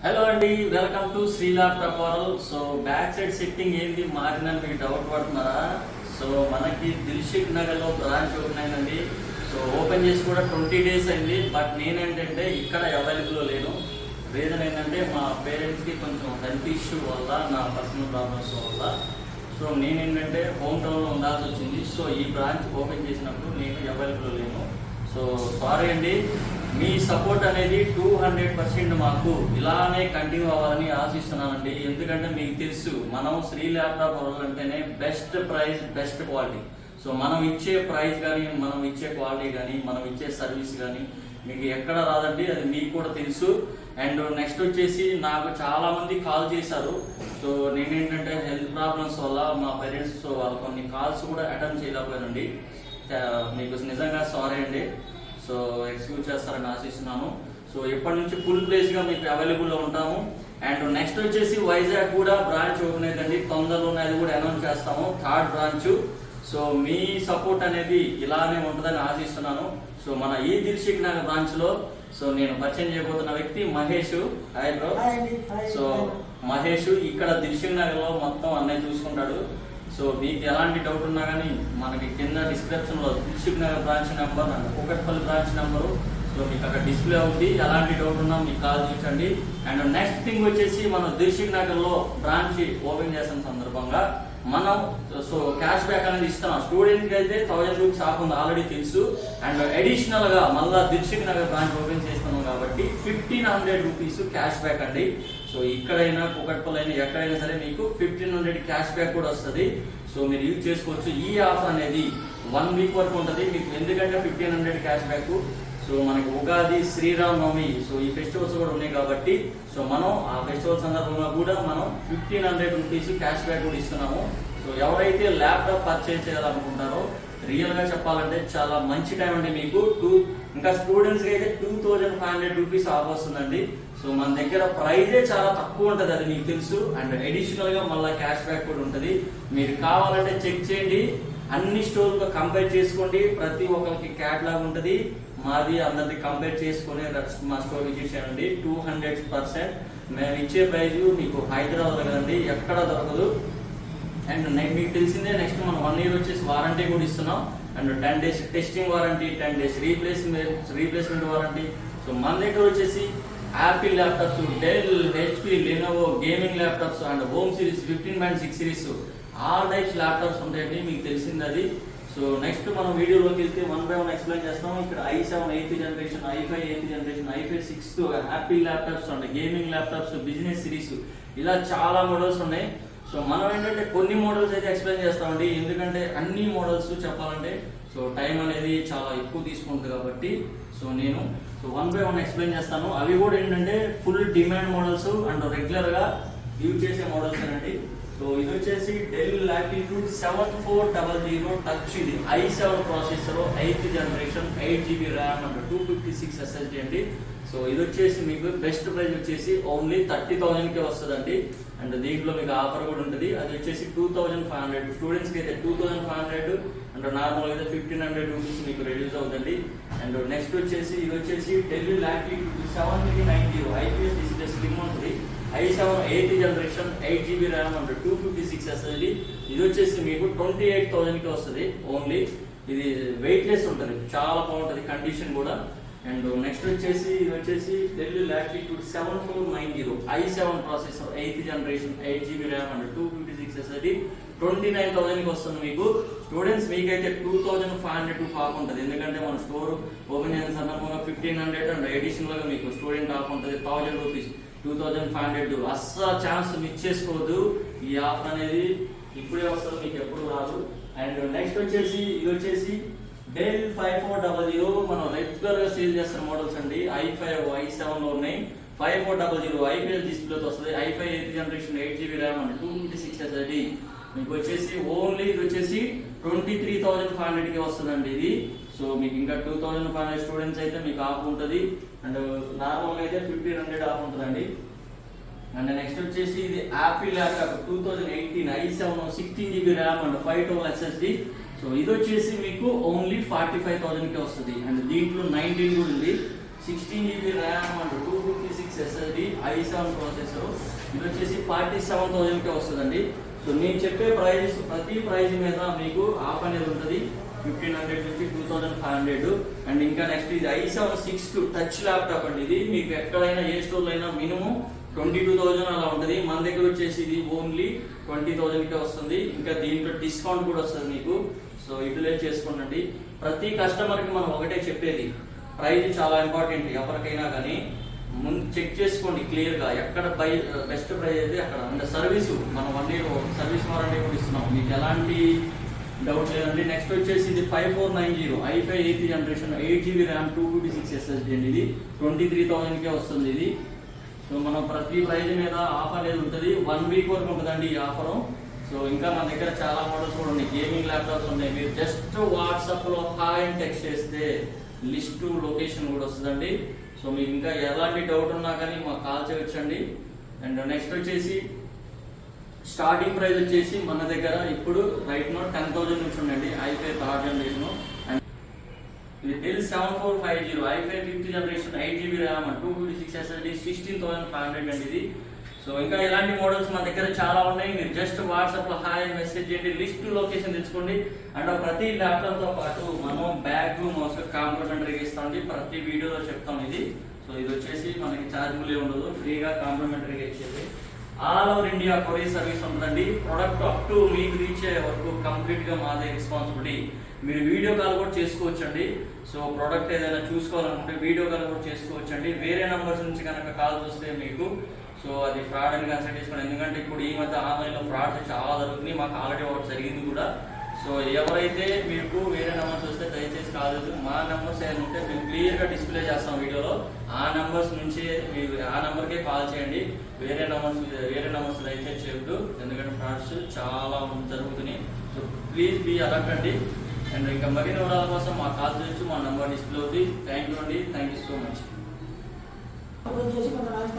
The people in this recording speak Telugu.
హలో అండి, welcome to Sri laptop world. So back side setting ఏంది మారిందని మీకు డౌట్ పడుతున్నారా? సో మనకి దిల్షుక్ నగర్లో బ్రాంచ్ ఓపెన్ అయిందండి. సో ఓపెన్ చేసి కూడా 20 days అయింది. బట్ నేనేంటంటే ఇక్కడ అవైలబుల్లో లేను. రీజన్ ఏంటంటే మా పేరెంట్స్కి కొంచెం హెల్త్ ఇష్యూ వల్ల, నా పర్సనల్ ప్రాబ్లమ్స్ వల్ల సో నేనేంటంటే హోమ్ టౌన్లో ఉండాల్సి వచ్చింది. సో ఈ బ్రాంచ్ ఓపెన్ చేసినప్పుడు నేను అవైలబుల్లో లేను. సో సారీ అండి. మీ సపోర్ట్ అనేది 200% మాకు ఇలానే కంటిన్యూ అవ్వాలని ఆశిస్తున్నానండి. ఎందుకంటే మీకు తెలుసు, మనం శ్రీ ల్యాప్టాప్ వరల్డ్ అంటేనే best price, best quality. So మనం ఇచ్చే ప్రైస్ కానీ, మనం ఇచ్చే క్వాలిటీ కానీ, మనం ఇచ్చే సర్వీస్ కానీ మీకు ఎక్కడ రాదండి, అది మీకు కూడా తెలుసు. అండ్ నెక్స్ట్ వచ్చేసి నాకు చాలా మంది కాల్ చేశారు. సో నేనేంటంటే హెల్త్ ప్రాబ్లమ్స్ వల్ల మా పేరెంట్స్, సో వాళ్ళు కొన్ని కాల్స్ కూడా అటెండ్ చేయలేకపోయానండి. మీకు నిజంగా సారీ అండి. సో ఎక్స్క్యూజ్ చేస్తారని ఆశిస్తున్నాను. సో ఇప్పటి నుంచి ఫుల్ ప్లేస్గా మీకు అవైలబుల్లో ఉంటాము. అండ్ నెక్స్ట్ వచ్చేసి వైజాగ్ కూడా బ్రాంచ్ ఓపెన్ అయిందండి. తొందరలోనే అది కూడా అనౌన్స్ చేస్తాము, 3rd బ్రాంచ్. సో మీ సపోర్ట్ అనేది ఇలానే ఉంటుందని ఆశిస్తున్నాను. సో మన ఈ దిల్షుక్ నగర్ బ్రాంచ్ లో సో నేను పరిచయం చేయబోతున్న వ్యక్తి Mahesh. Hi bro. So Mahesh ఇక్కడ దిల్షుక్ నగర్ లో మొత్తం అన్నయ్య చూసుకుంటాడు. సో మీకు ఎలాంటి డౌట్ ఉన్నా కానీ మనకి కింద డిస్క్రిప్షన్లో Dilsukh Nagar branch number and Kukatpally branch number so మీకు అక్కడ డిస్ప్లే అవుతుంది. ఎలాంటి డౌట్ ఉన్నా మీకు కాల్ చేయండి. అండ్ నెక్స్ట్ థింగ్ వచ్చేసి మనం దిల్షుక్ నగర్లో బ్రాంచ్ ఓపెన్ చేసిన సందర్భంగా మనం సో క్యాష్ బ్యాక్ అనేది ఇస్తున్నాం. స్టూడెంట్కి అయితే 1000 రూపీస్ ఆఫ్ ఉంది, ఆల్రెడీ తెలుసు. అండ్ అడిషనల్గా మళ్ళీ దిల్షుక్ నగర్ బ్రాంచ్ ఓపెన్ చేస్తున్నాం కాబట్టి 1500 రూపీస్ క్యాష్ బ్యాక్ అండి. సో ఇక్కడైనా కూకట్పల్లి అయినా ఎక్కడైనా సరే మీకు 1500 క్యాష్ బ్యాక్ కూడా వస్తుంది. సో మీరు యూజ్ చేసుకోవచ్చు. ఈ ఆఫర్ అనేది 1 వీక్ వరకు ఉంటుంది మీకు. ఎందుకంటే 1500 క్యాష్ బ్యాక్, సో మనకి ఉగాది, శ్రీరామనవమి, సో ఈ ఫెస్టివల్స్ కూడా ఉన్నాయి కాబట్టి సో మనం ఆ ఫెస్టివల్ సందర్భంగా కూడా మనం 1500 రూపీస్ క్యాష్ బ్యాక్ కూడా ఇస్తున్నాము. సో ఎవరైతే ల్యాప్టాప్ పర్చేజ్ చేయాలనుకుంటారో రియల్ గా చెప్పాలంటే చాలా మంచి టైం అండి మీకు. ఇంకా స్టూడెంట్స్కి అయితే 2500 రూపీస్ ఆఫ్ వస్తుందండి. సో మన దగ్గర ప్రైజే చాలా తక్కువ ఉంటుంది, అది మీకు తెలుసు. అండ్ అడిషనల్ గా మళ్ళీ క్యాష్ బ్యాక్ కూడా ఉంటుంది. మీరు కావాలంటే చెక్ చేయండి, అన్ని స్టోర్తో కంపేర్ చేసుకోండి. ప్రతి ఒక్కరికి క్యాటలాగ్ ఉంటుంది. మాది అందరిది కంపేర్ చేసుకుని మా స్టోర్ విజిట్ చేయండి. 200% మేము ఇచ్చే ప్రైజ్ మీకు హైదరాబాద్ కదండి, ఎక్కడ దొరకదు. అండ్ మీకు తెలిసిందే, నెక్స్ట్ మనం 1 year వచ్చేసి వారంటీ కూడా ఇస్తున్నాం. And 10 days testing warranty, 10 days replacement warranty. So మన దగ్గర వచ్చేసి Apple laptops, Dell, HP, Lenovo gaming laptops and home series 15.6 series all types laptops ఉంటాయండి, మీకు తెలిసింది అది. సో నెక్స్ట్ మనం వీడియోలోకి వెళ్తే 1 by 1 ఎక్స్ప్లెయిన్ చేస్తాం. ఇక్కడ i7 8th generation, i5 8th generation, i5 6th Apple laptops and gaming laptops, business series, ఇలా చాలా మోడల్స్ ఉన్నాయి. సో మనం ఏంటంటే కొన్ని మోడల్స్ అయితే ఎక్స్ప్లెయిన్ చేస్తామండి. ఎందుకంటే అన్ని మోడల్స్ చెప్పాలంటే సో టైం అనేది చాలా ఎక్కువ తీసుకుంటుంది కాబట్టి సో నేను 1 by 1 ఎక్స్ప్లెయిన్ చేస్తాను. అవి కూడా ఏంటంటే ఫుల్ డిమాండ్ మోడల్స్ అండ్ రెగ్యులర్గా యూజ్ చేసే మోడల్స్ అండి. సో ఇది వచ్చేసి డెల్ లాటిట్యూడ్ 7400 టచ్. ఇది i7 processor, 8th generation, 8GB RAM and 256 SSD అండి. సో ఇది వచ్చేసి మీకు బెస్ట్ ప్రైస్ వచ్చేసి ఓన్లీ 30,000కే వస్తుందండి. అండ్ దీంట్లో మీకు ఆఫర్ కూడా ఉంటుంది. అది వచ్చేసి 2500, స్టూడెంట్స్కి అయితే 2500 అండ్ నార్మల్ అయితే 1500 రూపీస్ మీకు రెడ్యూస్ అవుతుంది. అండ్ నెక్స్ట్ వచ్చేసి ఇది వచ్చేసి del latitude 7390 IPS display slim ఉంటుంది. i7 8th generation, 8GB RAM and 256 SSD. ఇది వచ్చేసి మీకు 28,000కి వస్తుంది ఓన్లీ. ఇది వెయిట్లెస్ ఉంటుంది, చాలా బాగుంటుంది కండిషన్ కూడా. అండ్ నెక్స్ట్ వచ్చేసి ఇది వచ్చేసి del latitude 7490 i7 processor, 8th generation, 8GB RAM and 256 SSD 29,000కి వస్తుంది మీకు. స్టూడెంట్స్ మీకైతే 2500 ఆఫ్ ఉంటుంది. ఎందుకంటే మన స్టోర్ ఓపెన్ చేసిన సందర్భంగా 1500 అండ్ అడిషనల్ గా మీకు స్టూడెంట్ ఆఫ్ ఉంటుంది 1000 రూపీస్, 2500. అస్సలు ఛాన్స్ మిస్ చేసుకోవద్దు. ఈ ఆఫర్ అనేది ఇప్పుడే వస్తుంది, మీకు ఎప్పుడు రాదు. అండ్ నెక్స్ట్ వచ్చేసి ఇది వచ్చేసి డెల్ 5400 మనం రెగ్యులర్ గా సేల్ చేస్తున్న మోడల్స్ అండి. i5 i7 లో ఉన్నాయి. 5400 IPS డిస్ప్లేతో వస్తుంది. i5 8th generation, 8GB RAM and 256 SSD మీకు వచ్చేసి ఓన్లీ ఇది వచ్చేసి 23,500కి వస్తుందండి ఇది. సో మీకు ఇంకా 2,500 స్టూడెంట్స్ అయితే మీకు ఆఫ్ ఉంటుంది. అండ్ నార్మల్ అయితే 1500 ఆఫ్ ఉంటుందండి. అండ్ నెక్స్ట్ వచ్చేసి ఇది Apple laptop 2018 i7 16GB RAM and 512 SSD. So ఇది వచ్చేసి మీకు ఓన్లీ 45,000కే వస్తుంది. అండ్ దీంట్లో 19 కూడా ఉంది. 16GB RAM and 256 SSD i7 processor. ఇది వచ్చేసి 47,000కే వస్తుందండి. సో నేను చెప్పే ప్రైస్ ప్రతి ప్రైస్ మీద మీకు ఆఫ్ అనేది ఉంటుంది. 1,500 నుంచి 2,500. అండ్ ఇంకా నెక్స్ట్ ఇది i7 6 టచ్ ల్యాప్టాప్ అండి. ఇది మీకు ఎక్కడైనా ఏ స్టోర్లో అయినా మినిమం 22,000 అలా ఉంటుంది. మన దగ్గర వచ్చేసి ఇది ఓన్లీ 20,000కే వస్తుంది. ఇంకా దీంట్లో డిస్కౌంట్ కూడా వస్తుంది మీకు. సో యూటిలైజ్ చేసుకోండి. ప్రతి కస్టమర్కి మనం ఒకటే చెప్పేది, ప్రైస్ చాలా ఇంపార్టెంట్. ఎవరికైనా కానీ ముందు చెక్ చేసుకోండి క్లియర్గా, ఎక్కడ బెస్ట్ ప్రైస్ అయితే అక్కడ. అంటే సర్వీసు మనం 1 year సర్వీస్ వారంటీ కూడా ఇస్తున్నాం, మీకు ఎలాంటి డౌట్ లేదండి. నెక్స్ట్ వచ్చేసి ఇది 5490 i5 8th generation 8GB RAM 256 SSD అండి. ఇది 23,000కే వస్తుంది ఇది. సో మనం ప్రతి ప్రైజ్ మీద ఆఫర్ అనేది ఉంటుంది. 1 week వరకు ఉంటుందండి ఈ ఆఫరు. సో ఇంకా మన దగ్గర చాలా మోడల్స్ కూడా ఉన్నాయి, గేమింగ్ ల్యాప్టాప్స్ ఉన్నాయి. మీరు జస్ట్ వాట్సాప్లో హాయ్ అని టెక్స్ట్ చేస్తే లిస్టు లొకేషన్ కూడా వస్తుందండి. సో మీకు ఇంకా ఎలాంటి డౌట్ ఉన్నా కానీ మాకు కాల్ చేయొచ్చండి. అండ్ నెక్స్ట్ వచ్చేసి స్టార్టింగ్ ప్రైస్ వచ్చేసి మన దగ్గర ఇప్పుడు రైట్ నో 10,000 నుంచి ఉండండి i5 థర్డ్ జనరేషన్. అండ్ ఇది Dell 7450 i5 5th generation 8GB RAM 256 SSD 16,500 అండి ఇది. సో ఇంకా ఇలాంటి మోడల్స్ మన దగ్గర చాలా ఉన్నాయి. మీరు జస్ట్ వాట్సాప్లో హాయ్ మెసేజ్ చేయండి, లిస్ట్ లొకేషన్ తెచ్చుకోండి. అండ్ ప్రతి ల్యాప్టాప్తో పాటు మనం బ్యాగ్ మౌస్ కాంప్లిమెంటరీగా ఇస్తామండి. ప్రతి వీడియోలో చెప్తాం ఇది. సో ఇది వచ్చేసి మనకి ఛార్జబుల్ ఉండదు, ఫ్రీగా కాంప్లిమెంటరీగా ఇచ్చేది. All over India courier service ఉంటుందండి. ప్రొడక్ట్ అప్ టు మీకు రీచ్ అయ్యే వరకు కంప్లీట్గా మాదే రెస్పాన్సిబిలిటీ. మీరు వీడియో కాల్ కూడా చేసుకోవచ్చండి. సో ప్రోడక్ట్ ఏదైనా చూసుకోవాలనుకుంటే వీడియో కాల్ కూడా చేసుకోవచ్చండి. వేరే నంబర్స్ నుంచి కనుక కాల్ వస్తే మీకు సో అది ఫ్రాడ్ అని కన్సిడర్ చేసుకోండి. ఎందుకంటే ఇప్పుడు ఈ మధ్య ఆన్లైన్లో ఫ్రాడ్ చాలా జరుగుతుంది, మాకు ఆల్రెడీ ఒకటి జరిగింది కూడా. సో ఎవరైతే మీకు వేరే నెంబర్స్ వస్తే దయచేసి కాల్ చేసి మా నెంబర్స్ ఏమైనా ఉంటే మేము క్లియర్గా డిస్ప్లే చేస్తాం వీడియోలో. ఆ నెంబర్స్ నుంచి మీరు ఆ నెంబర్కే కాల్ చేయండి. వేరే నెంబర్స్ దయచేసి చేయొద్దు, ఎందుకంటే ఫ్రాడ్స్ చాలా జరుగుతున్నాయి. సో ప్లీజ్ బీ అలర్ట్ అండి. అండ్ ఇంకా మరిన్ని వివరాల కోసం మా కాల్ చేయొచ్చు, మా నెంబర్ డిస్ప్లే అవుతుంది. థ్యాంక్ యూ అండి, థ్యాంక్ యూ సో మచ్.